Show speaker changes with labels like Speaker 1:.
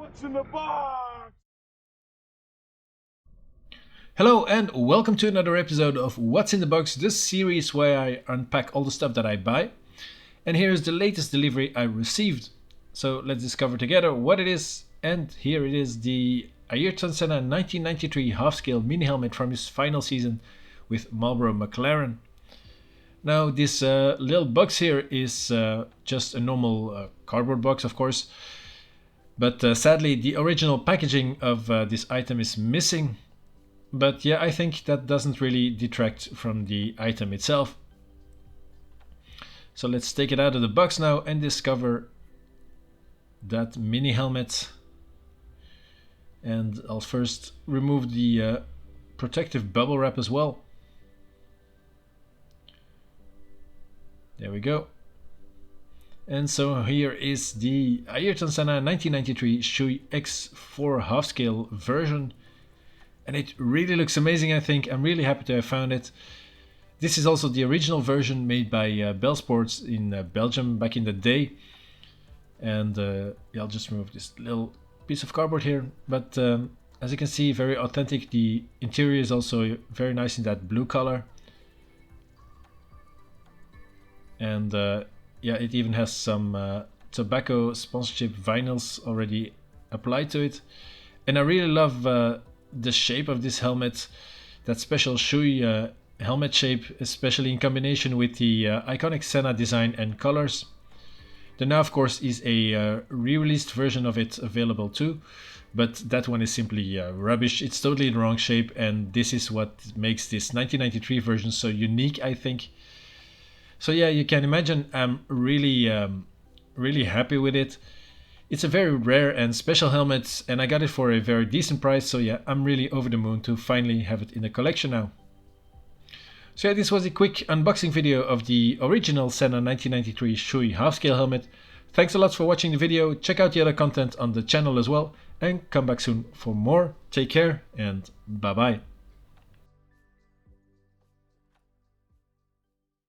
Speaker 1: What's in the box?
Speaker 2: Hello and welcome to another episode of What's in the Box, this series where I unpack all the stuff that I buy. And here is the latest delivery I received. So let's discover together what it is. And here it is, the Ayrton Senna 1993 half-scale mini helmet from his final season with Marlboro McLaren. Now this little box here is just a normal cardboard box, of course. But sadly the original packaging of this item is missing. But yeah, I think that doesn't really detract from the item itself. So let's take it out of the box now and discover that mini helmet. And I'll first remove the protective bubble wrap as well. There we go. And so here is the Ayrton Senna 1993 Shoei X4 half-scale version. And it really looks amazing, I think. I'm really happy to have found it. This is also the original version made by Bell Sports in Belgium back in the day. And yeah, I'll just remove this little piece of cardboard here. But as you can see, very authentic. The interior is also very nice in that blue color. And yeah, it even has some tobacco sponsorship vinyls already applied to it. And I really love the shape of this helmet, that special Shoei helmet shape, especially in combination with the iconic Senna design and colors. There now of course is a re-released version of it available too, but that one is simply rubbish. It's totally the wrong shape, and this is what makes this 1993 version so unique, I think. So yeah, you can imagine I'm really happy with it. It's a very rare and special helmet, and I got it for a very decent price, so yeah, I'm really over the moon to finally have it in the collection now. So yeah, this was a quick unboxing video of the original Senna 1993 Shoei half-scale helmet. Thanks a lot for watching the video, check out the other content on the channel as well, and come back soon for more. Take care, and bye bye.